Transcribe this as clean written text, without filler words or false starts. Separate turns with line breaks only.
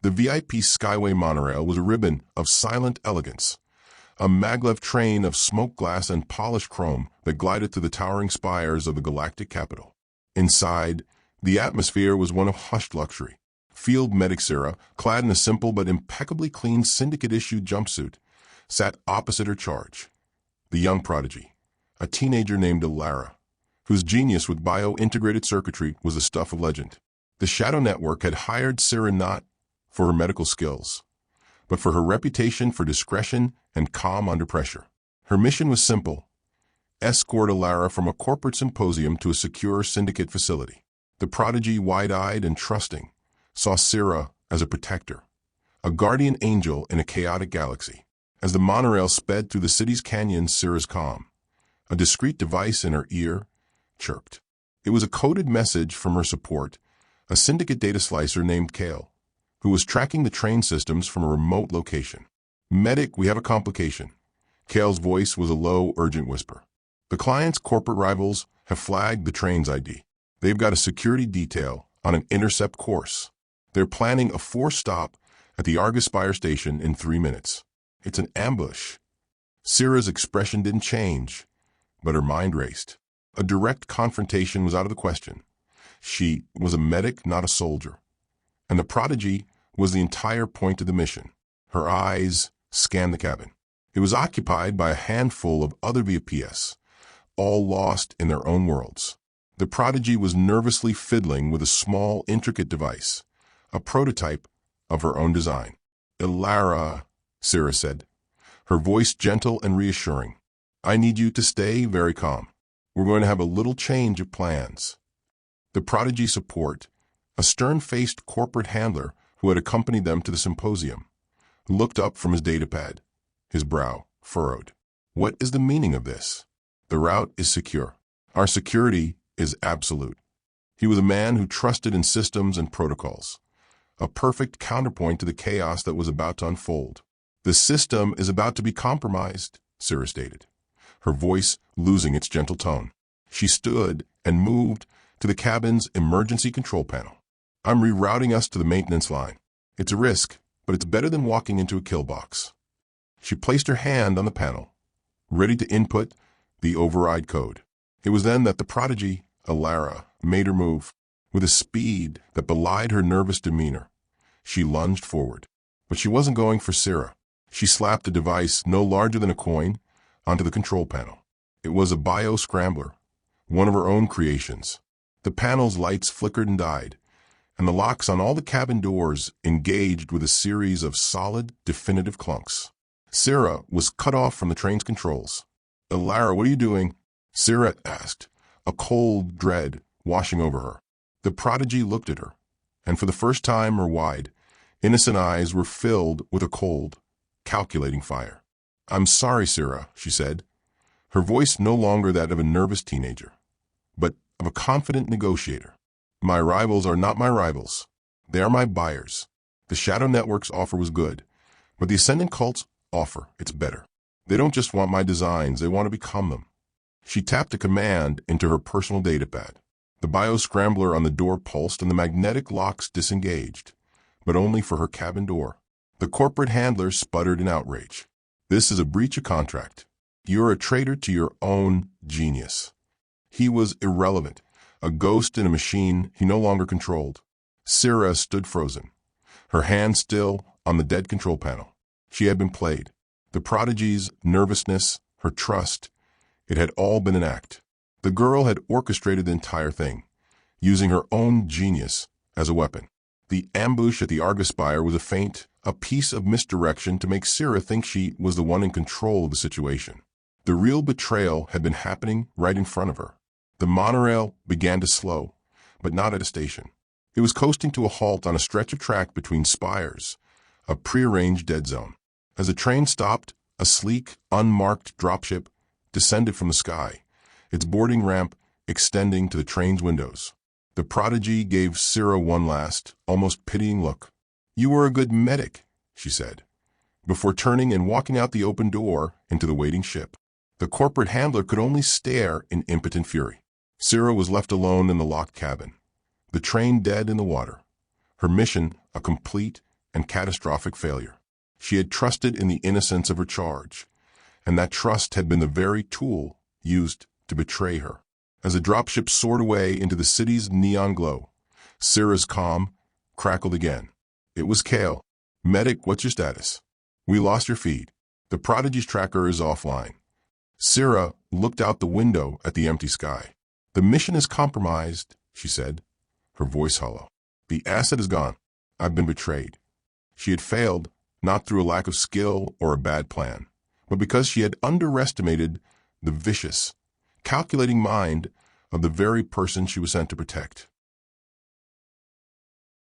The V.I.P. Skyway Monorail was a ribbon of silent elegance, a maglev train of smoked glass and polished chrome that glided through the towering spires of the galactic capital. Inside, the atmosphere was one of hushed luxury. Field Medic Sira, clad in a simple but impeccably clean Syndicate-issued jumpsuit, sat opposite her charge. The Young Prodigy, a teenager named Elara, whose genius with bio-integrated circuitry was the stuff of legend. The Shadow Network had hired Sira not for her medical skills, but for her reputation for discretion and calm under pressure. Her mission was simple: escort Elara from a corporate symposium to a secure Syndicate facility. The Prodigy, wide-eyed and trusting, saw Sira as a protector, a guardian angel in a chaotic galaxy. As the monorail sped through the city's canyons, Sira's calm, a discreet device in her ear, chirped. It was a coded message from her support, a Syndicate data slicer named Kale, who was tracking the train systems from a remote location. "Medic, we have a complication." Kale's voice was a low, urgent whisper. "The client's corporate rivals have flagged the train's ID. They've got a security detail on an intercept course. They're planning a forced stop at the Argus Spire station in 3 minutes. It's an ambush." Sira's expression didn't change, but her mind raced. A direct confrontation was out of the question. She was a medic, not a soldier. And the Prodigy was the entire point of the mission. Her eyes scanned the cabin. It was occupied by a handful of other V.I.Ps, all lost in their own worlds. The Prodigy was nervously fiddling with a small, intricate device, a prototype of her own design. "Elara," Sira said, her voice gentle and reassuring. "I need you to stay very calm. We're going to have a little change of plans." The Prodigy support, a stern-faced corporate handler who had accompanied them to the symposium, looked up from his datapad, his brow furrowed. "What is the meaning of this?" "The route is secure. Our security is absolute." He was a man who trusted in systems and protocols, a perfect counterpoint to the chaos that was about to unfold. "The system is about to be compromised," Sira stated, her voice losing its gentle tone. She stood and moved to the cabin's emergency control panel. "I'm rerouting us to the maintenance line. It's a risk, but it's better than walking into a kill box." She placed her hand on the panel, ready to input the override code. It was then that the Prodigy, Elara, made her move. With a speed that belied her nervous demeanor, she lunged forward. But she wasn't going for Sira. She slapped a device no larger than a coin onto the control panel. It was a bio-scrambler, one of her own creations. The panel's lights flickered and died, and the locks on all the cabin doors engaged with a series of solid, definitive clunks. Sira was cut off from the train's controls. "Elara, what are you doing?" Sira asked, a cold dread washing over her. The Prodigy looked at her, and for the first time her wide, innocent eyes were filled with a cold, calculating fire. "I'm sorry, Sira," she said, her voice no longer that of a nervous teenager, but of a confident negotiator. "My rivals are not my rivals. They are my buyers. The Shadow Network's offer was good, but the Ascendant Cult's offer, it's better. They don't just want my designs, they want to become them." She tapped a command into her personal datapad. The bio-scrambler on the door pulsed and the magnetic locks disengaged, but only for her cabin door. The corporate handler sputtered in outrage. "This is a breach of contract. You're a traitor to your own genius." He was irrelevant, a ghost in a machine he no longer controlled. Sira stood frozen, her hand still on the dead control panel. She had been played. The Prodigy's nervousness, her trust, it had all been an act. The girl had orchestrated the entire thing, using her own genius as a weapon. The ambush at the Argus Spire was a feint, a piece of misdirection to make Sira think she was the one in control of the situation. The real betrayal had been happening right in front of her. The monorail began to slow, but not at a station. It was coasting to a halt on a stretch of track between spires, a prearranged dead zone. As the train stopped, a sleek, unmarked dropship descended from the sky, its boarding ramp extending to the train's windows. The Prodigy gave Sira one last, almost pitying look. "You were a good medic," she said, before turning and walking out the open door into the waiting ship. The corporate handler could only stare in impotent fury. Sira was left alone in the locked cabin, the train dead in the water, her mission a complete and catastrophic failure. She had trusted in the innocence of her charge, and that trust had been the very tool used to betray her. As the dropship soared away into the city's neon glow, Sira's calm crackled again. It was Kale. Medic, what's your status? We lost your feed. The Prodigy's tracker is offline. Sira looked out the window at the empty sky. The mission is compromised, she said, her voice hollow. The asset is gone. I've been betrayed. She had failed, not through a lack of skill or a bad plan, but because she had underestimated the vicious, calculating mind of the very person she was sent to protect.